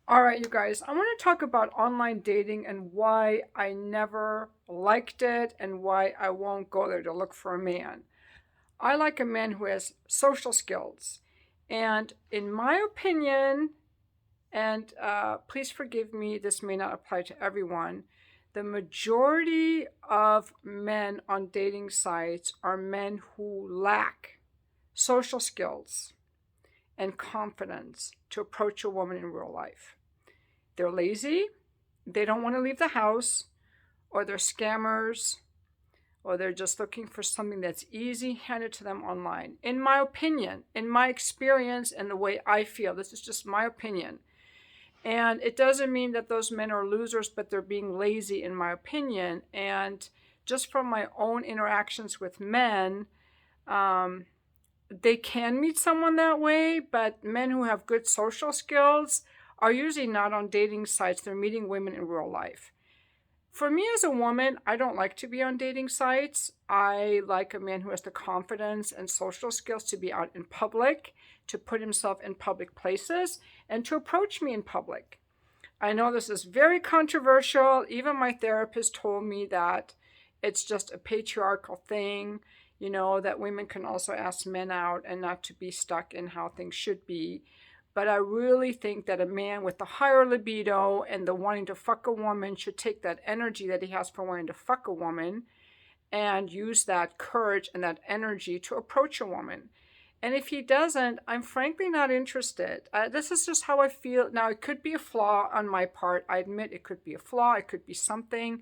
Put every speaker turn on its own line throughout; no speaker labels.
All right, you guys, I want to talk about online dating and why I never liked it and why I won't go there to look for a man. I like a man who has social skills. And in my opinion, and please forgive me, this may not apply to everyone, the majority of men on dating sites are men who lack social skills and confidence to approach a woman in real life. They're lazy, they don't want to leave the house, or they're scammers, or they're just looking for something that's easy handed to them online. In my opinion, in my experience, and the way I feel, this is just my opinion. And it doesn't mean that those men are losers, but they're being lazy, in my opinion. And just from my own interactions with men, um, they can meet someone that way, but men who have good social skills are usually not on dating sites. They're meeting women in real life. For me as a woman, I don't like to be on dating sites. I like a man who has the confidence and social skills to be out in public, to put himself in public places, and to approach me in public. I know this is very controversial. Even my therapist told me that it's just a patriarchal thing, that women can also ask men out and not to be stuck in how things should be. But I really think that a man with the higher libido and the wanting to fuck a woman should take that energy that he has for wanting to fuck a woman and use that courage and that energy to approach a woman. And if he doesn't, I'm frankly not interested. This is just how I feel. Now, it could be a flaw on my part. I admit it could be a flaw. It could be something.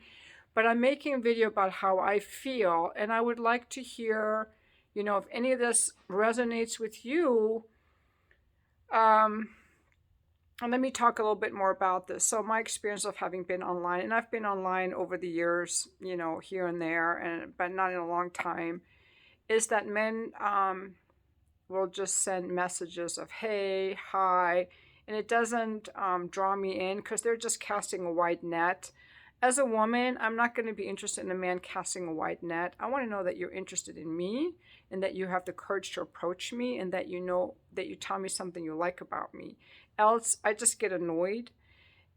But I'm making a video about how I feel. And I would like to hear, if any of this resonates with you. Um, and let me talk a little bit more about this. So, my experience of having been online, and I've been online over the years, here and there, but not in a long time, is that men will just send messages of hey, hi, and it doesn't draw me in because they're just casting a wide net. As a woman, I'm not going to be interested in a man casting a wide net. I want to know that you're interested in me and that you have the courage to approach me and that you tell me something you like about me. Else, I just get annoyed.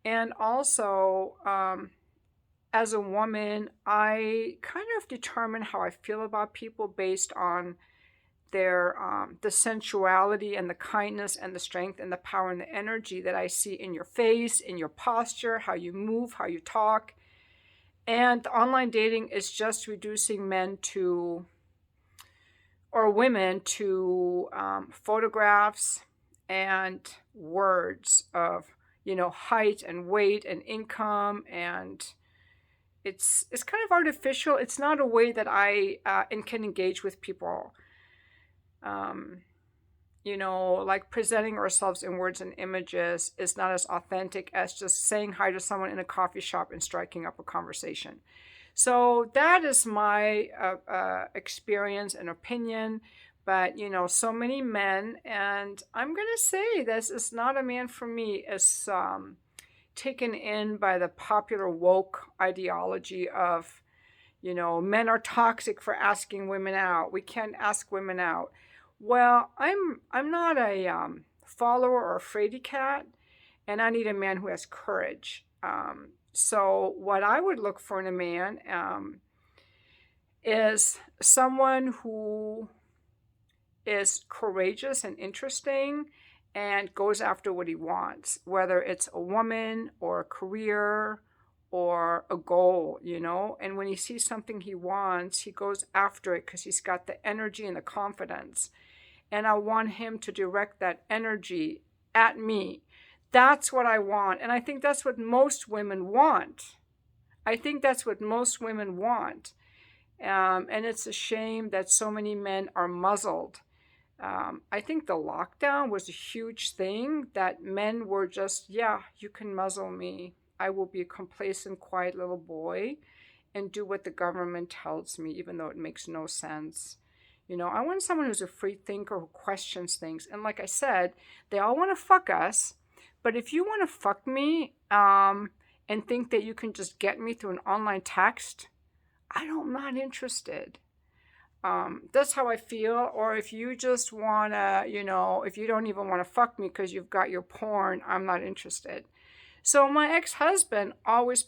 And also, as a woman, I kind of determine how I feel about people based on their the sensuality and the kindness and the strength and the power and the energy that I see in your face, in your posture, how you move, how you talk. And online dating is just reducing men to, or women to, photographs and words of, height and weight and income, and it's kind of artificial. It's not a way that I and can engage with people. Um, like presenting ourselves in words and images is not as authentic as just saying hi to someone in a coffee shop and striking up a conversation. So that is my experience and opinion. But, so many men, and I'm going to say this is not a man for me, is taken in by the popular woke ideology of, men are toxic for asking women out. We can't ask women out. Well, I'm not a follower or a fraidy cat, and I need a man who has courage. So what I would look for in a man is someone who is courageous and interesting and goes after what he wants, whether it's a woman or a career or a goal. And when he sees something he wants, he goes after it because he's got the energy and the confidence. And I want him to direct that energy at me. That's what I want. And I think that's what most women want. I think that's what most women want. And it's a shame that so many men are muzzled. I think the lockdown was a huge thing that men were just, yeah, you can muzzle me. I will be a complacent, quiet little boy and do what the government tells me, even though it makes no sense. I want someone who's a free thinker who questions things. And like I said, they all want to fuck us. But if you want to fuck me and think that you can just get me through an online text, I'm not interested. That's how I feel. Or if you just want to, if you don't even want to fuck me because you've got your porn, I'm not interested. So my ex-husband always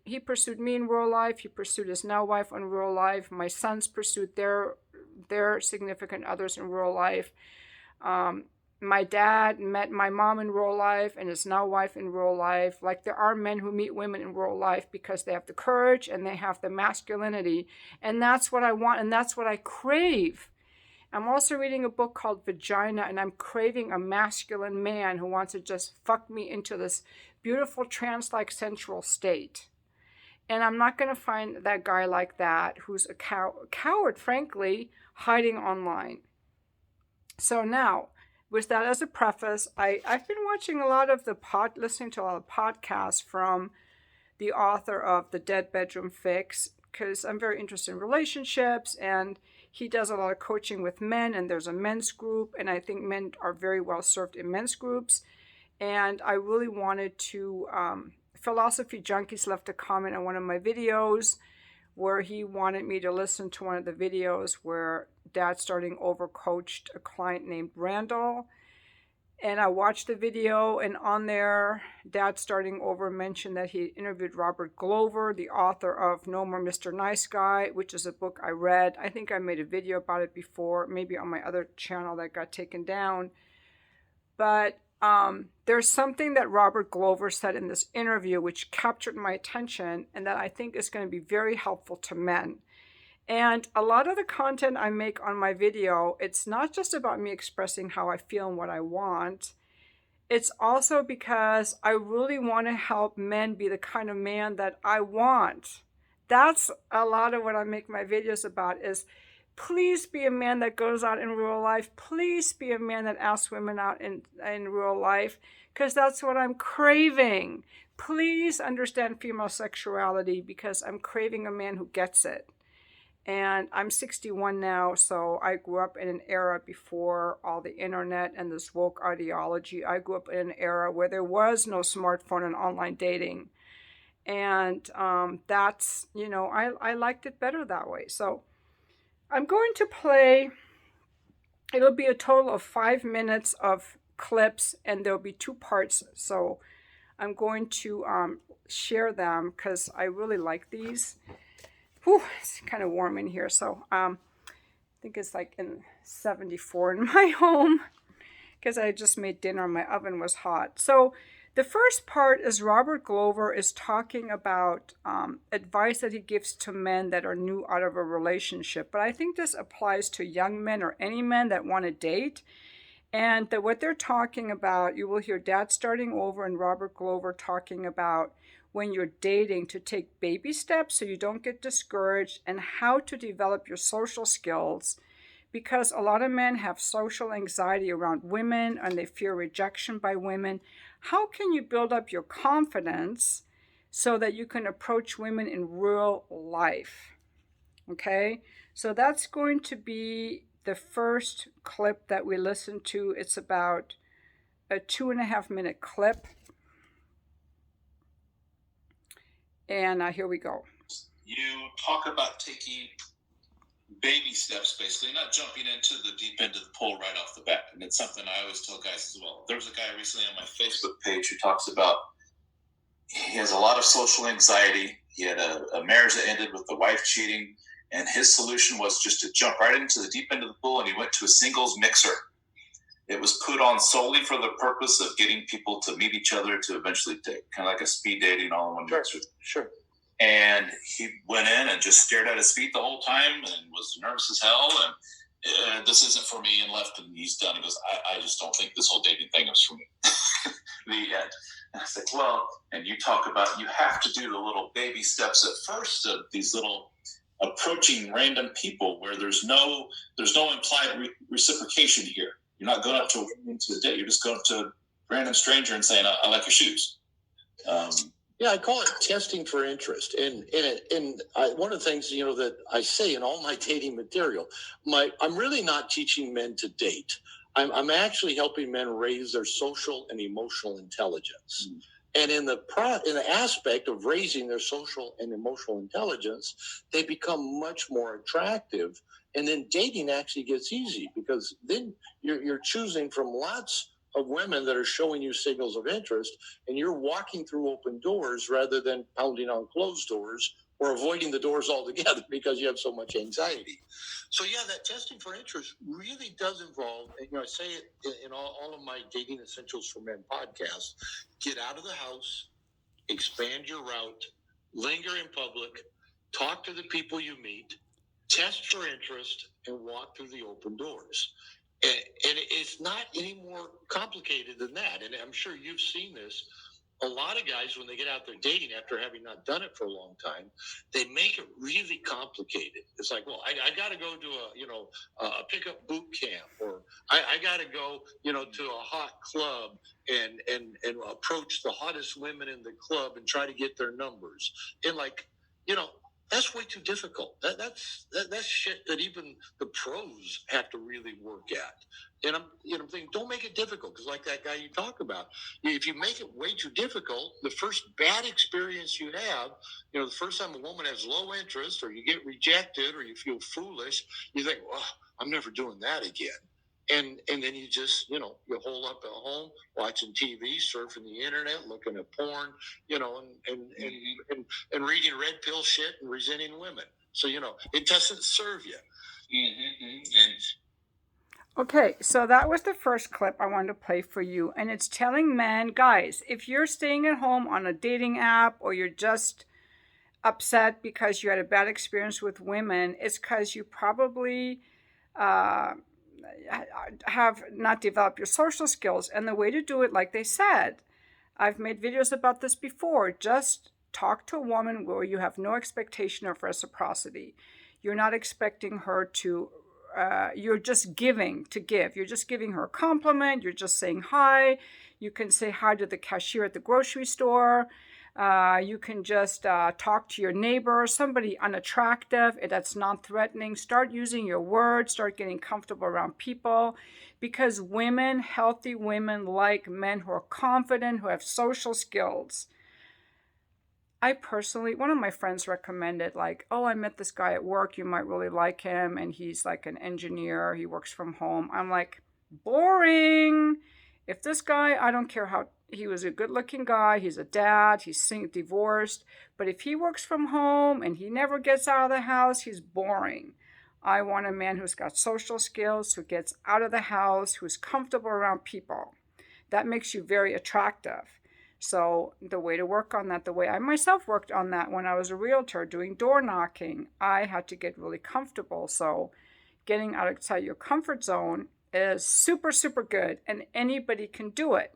he pursued me in real life. He pursued his now wife in real life. My sons pursued their significant others in real life. My dad met my mom in real life and his now wife in real life. Like, there are men who meet women in real life because they have the courage and they have the masculinity. And that's what I want, and that's what I crave. I'm also reading a book called Vagina, and I'm craving a masculine man who wants to just fuck me into this beautiful trance-like sensual state. And I'm not going to find that guy like that who's a coward, frankly, hiding online. So now, with that as a preface, I've been watching a lot of listening to a lot of podcasts from the author of The Dead Bedroom Fix, because I'm very interested in relationships, and he does a lot of coaching with men, and there's a men's group, and I think men are very well served in men's groups. And I really wanted to, Philosophy Junkies left a comment on one of my videos where he wanted me to listen to one of the videos where Dad Starting Over coached a client named Randall. And I watched the video, and on there, Dad Starting Over mentioned that he interviewed Robert Glover, the author of No More Mr. Nice Guy, which is a book I read. I think I made a video about it before, maybe on my other channel that got taken down. But there's something that Robert Glover said in this interview which captured my attention, and that I think is going to be very helpful to men. And a lot of the content I make on my video, it's not just about me expressing how I feel and what I want. It's also because I really want to help men be the kind of man that I want. That's a lot of what I make my videos about, is please be a man that goes out in real life. Please be a man that asks women out in real life, because that's what I'm craving. Please understand female sexuality, because I'm craving a man who gets it. And I'm 61 now, so I grew up in an era before all the internet and this woke ideology. I grew up in an era where there was no smartphone and online dating. And that's, I liked it better that way. So I'm going to play, it'll be a total of 5 minutes of clips, and there'll be 2 parts. So I'm going to share them because I really like these. Whew, it's kind of warm in here. So I think it's like in 74 in my home because I just made dinner and my oven was hot. So the first part is Robert Glover is talking about advice that he gives to men that are new out of a relationship. But I think this applies to young men or any men that want to date. And what they're talking about, you will hear Dad Starting Over and Robert Glover talking about when you're dating, to take baby steps so you don't get discouraged, and how to develop your social skills, because a lot of men have social anxiety around women and they fear rejection by women. How can you build up your confidence so that you can approach women in real life? Okay, so that's going to be the first clip that we listen to. It's about a 2.5 minute clip. And here we go.
You talk about taking baby steps, basically, not jumping into the deep end of the pool right off the bat. And it's something I always tell guys as well. There was a guy recently on my Facebook page who talks about he has a lot of social anxiety. He had a marriage that ended with the wife cheating, and his solution was just to jump right into the deep end of the pool, and he went to a singles mixer. It was put on solely for the purpose of getting people to meet each other to eventually date, kind of like a speed dating all in one mixer.
Sure.
And he went in and just stared at his feet the whole time and was nervous as hell. And this isn't for me, and left, and he's done. He goes, I just don't think this whole dating thing is for me. The end. And I said, well, and you talk about you have to do the little baby steps at first of these little approaching random people where there's no implied reciprocation here. You're not going up to a woman to a date. You're just going up to a random stranger and saying, I like your shoes.
Yeah, I call it testing for interest. And one of the things, that I say in all my dating material, I'm really not teaching men to date. I'm actually helping men raise their social and emotional intelligence. And in the aspect of raising their social and emotional intelligence, they become much more attractive. And then dating actually gets easy because then you're choosing from lots of women that are showing you signals of interest, and you're walking through open doors rather than pounding on closed doors or avoiding the doors altogether because you have so much anxiety. So yeah, that testing for interest really does involve, and I say it in all of my Dating Essentials for Men podcasts, get out of the house, expand your route, linger in public, talk to the people you meet, test for interest, and walk through the open doors. And it's not any more complicated than that. And I'm sure you've seen this. A lot of guys, when they get out there dating after having not done it for a long time, they make it really complicated. It's like, well, I got to go to a pickup boot camp, or I got to go, to a hot club and approach the hottest women in the club and try to get their numbers. And that's way too difficult. That's shit that even the pros have to really work at. And I'm thinking, don't make it difficult, because like that guy you talk about, if you make it way too difficult, the first bad experience you have, the first time a woman has low interest, or you get rejected, or you feel foolish, you think, well, I'm never doing that again. And then you just, you hole up at home watching TV, surfing the internet, looking at porn, and reading red pill shit and resenting women. So, it doesn't serve you.
And
Okay, so that was the first clip I wanted to play for you. And it's telling men, guys, if you're staying at home on a dating app, or you're just upset because you had a bad experience with women, it's because you probably have not developed your social skills. And the way to do it, like they said, I've made videos about this before, just talk to a woman where you have no expectation of reciprocity. You're not expecting her to you're just giving to give. You're just giving her a compliment. You're just saying hi. You can say hi to the cashier at the grocery store. You can just talk to your neighbor, somebody unattractive that's non-threatening. Start using your words. Start getting comfortable around people, because women, healthy women, like men who are confident, who have social skills. I personally, one of my friends recommended, oh, I met this guy at work. You might really like him. And he's like an engineer. He works from home. I'm like, boring. If this guy, I don't care how, he was a good looking guy. He's a dad. He's divorced. But if he works from home and he never gets out of the house, he's boring. I want a man who's got social skills, who gets out of the house, who's comfortable around people. That makes you very attractive. So the way to work on that, the way I myself worked on that when I was a realtor doing door knocking, I had to get really comfortable. So getting outside your comfort zone is super, super good, and anybody can do it.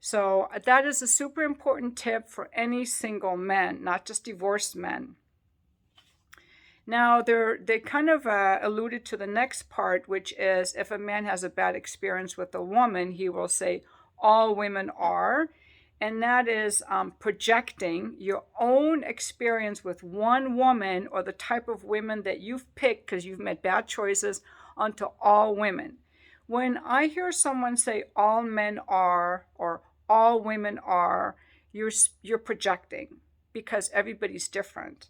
So that is a super important tip for any single men, not just divorced men. Now, they kind of alluded to the next part, which is if a man has a bad experience with a woman, he will say, all women are. And that is projecting your own experience with one woman, or the type of women that you've picked because you've made bad choices, onto all women. When I hear someone say all men are, or all women are, you're projecting, because everybody's different.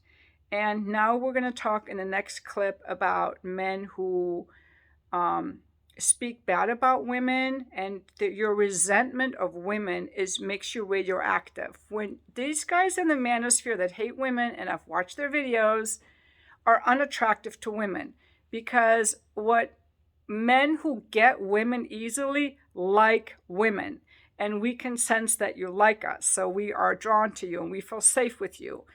And now we're going to talk in the next clip about men who speak bad about women, and your resentment of women makes you radioactive. When these guys in the manosphere that hate women, and I've watched their videos, are unattractive to women, because what men who get women easily like women, and we can sense that you like us, so we are drawn to you and we feel safe with you.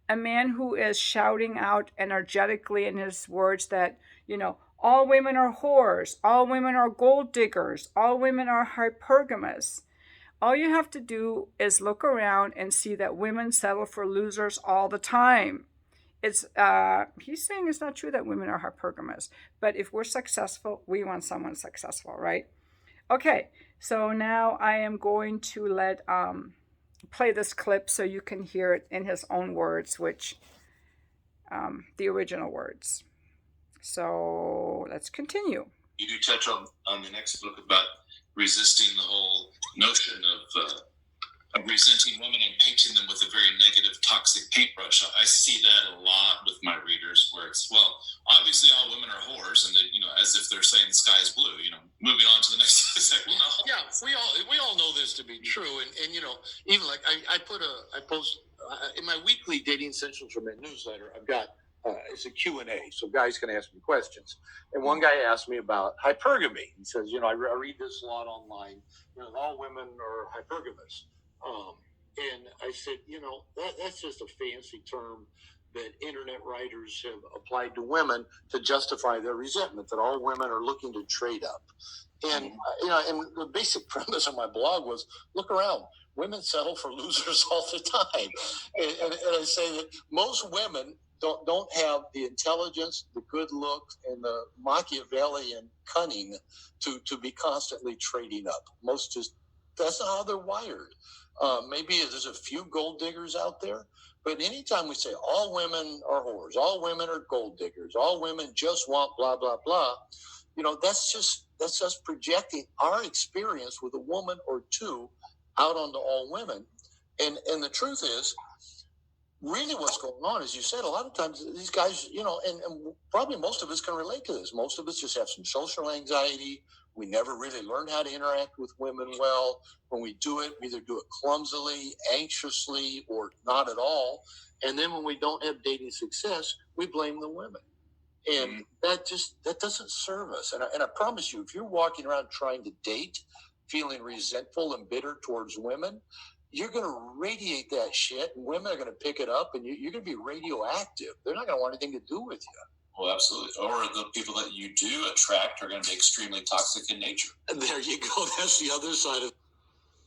A man who is shouting out energetically in his words that, all women are whores, all women are gold diggers, all women are hypergamous. All you have to do is look around and see that women settle for losers all the time. He's saying it's not true that women are hypergamous, but if we're successful, we want someone successful, right? Okay, so now I am going to play this clip so you can hear it in his own words, which the original words. So let's continue.
You do touch on the next book about resisting the whole notion of toxic paintbrush. I see that a lot with my readers, where it's, well, obviously all women are whores, and they, as if they're saying the sky is blue. Moving on to the next. It's like, well, no.
Yeah, we all know this to be true, and even like I post in my weekly Dating Essentials for Men newsletter. I've got it's a Q&A, so guys can ask me questions. And one guy asked me about hypergamy. He says, I read this a lot online. All women are hypergamous. And I said, that's just a fancy term that internet writers have applied to women to justify their resentment, that all women are looking to trade up. And, and the basic premise of my blog was, look around. Women settle for losers all the time. And I say that most women don't have the intelligence, the good looks, and the Machiavellian cunning to be constantly trading up. Most just, that's not how they're wired. Maybe there's a few gold diggers out there, but anytime we say all women are whores, all women are gold diggers, all women just want blah, blah, blah, that's just projecting our experience with a woman or two out onto all women. And the truth is, really what's going on, as you said, a lot of times these guys, and probably most of us can relate to this. Most of us just have some social anxiety. We never really learned how to interact with women well. When we do it, we either do it clumsily, anxiously, or not at all. And then when we don't have dating success, we blame the women. And that doesn't serve us. And I promise you, if you're walking around trying to date, feeling resentful and bitter towards women, you're going to radiate that shit, and women are going to pick it up, and you're going to be radioactive. They're not going to want anything to do with you.
Well, absolutely. Or the people that you do attract are going to be extremely toxic in nature.
And there you go. That's the other side of it.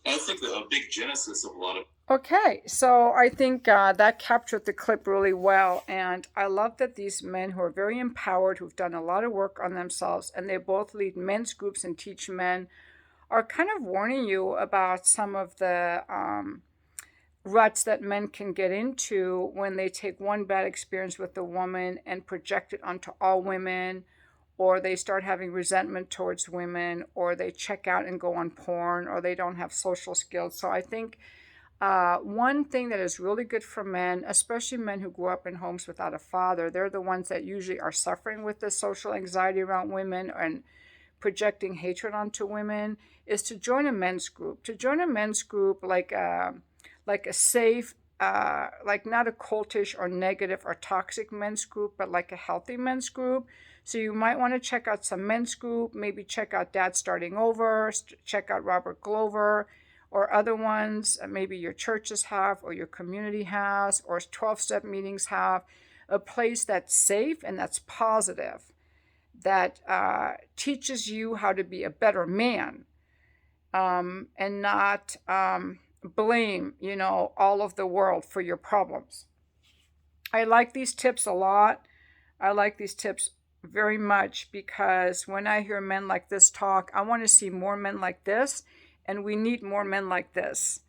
And I think that a big genesis of a lot of...
Okay, so I think that captured the clip really well. And I love that these men who are very empowered, who've done a lot of work on themselves, and they both lead men's groups and teach men, are kind of warning you about some of the ruts that men can get into when they take one bad experience with a woman and project it onto all women, or they start having resentment towards women, or they check out and go on porn, or they don't have social skills. So I think one thing that is really good for men, especially men who grew up in homes without a father, they're the ones that usually are suffering with the social anxiety around women and projecting hatred onto women, is to join a men's group. To join a men's group like a safe, like not a cultish or negative or toxic men's group, but like a healthy men's group. So you might want to check out some men's group, maybe check out Dad Starting Over, check out Robert Glover, or other ones maybe your churches have, or your community has, or 12-step meetings have, a place that's safe and that's positive, that teaches you how to be a better man, and not blame, all of the world for your problems. I like these tips a lot. I like these tips very much, because when I hear men like this talk, I want to see more men like this, and we need more men like this.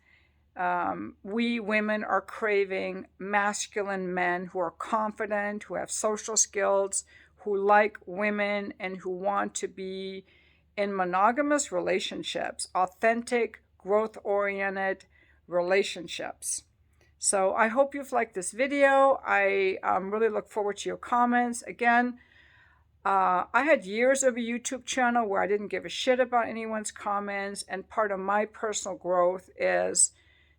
We women are craving masculine men who are confident, who have social skills, who like women, and who want to be in monogamous relationships, authentic, growth-oriented relationships. So I hope you've liked this video. I really look forward to your comments. Again, I had years of a YouTube channel where I didn't give a shit about anyone's comments, and part of my personal growth is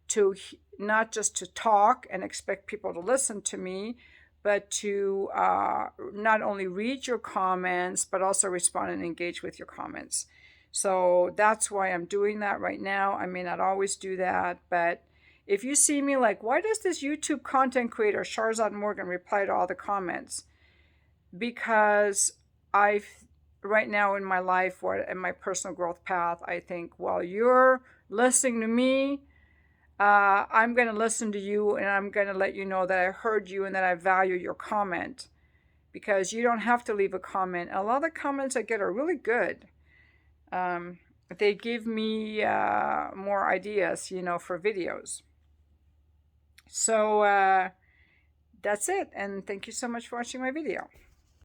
to not just to talk and expect people to listen to me, but to not only read your comments, but also respond and engage with your comments. So that's why I'm doing that right now. I may not always do that, but if you see me like, why does this YouTube content creator, Sharzad Morgan, reply to all the comments? Because right now in my life, or in my personal growth path, I think, well, you're listening to me, I'm going to listen to you, and I'm going to let you know that I heard you and that I value your comment, because you don't have to leave a comment. A lot of the comments I get are really good. They give me more ideas, for videos. So that's it, and thank you so much for watching my video.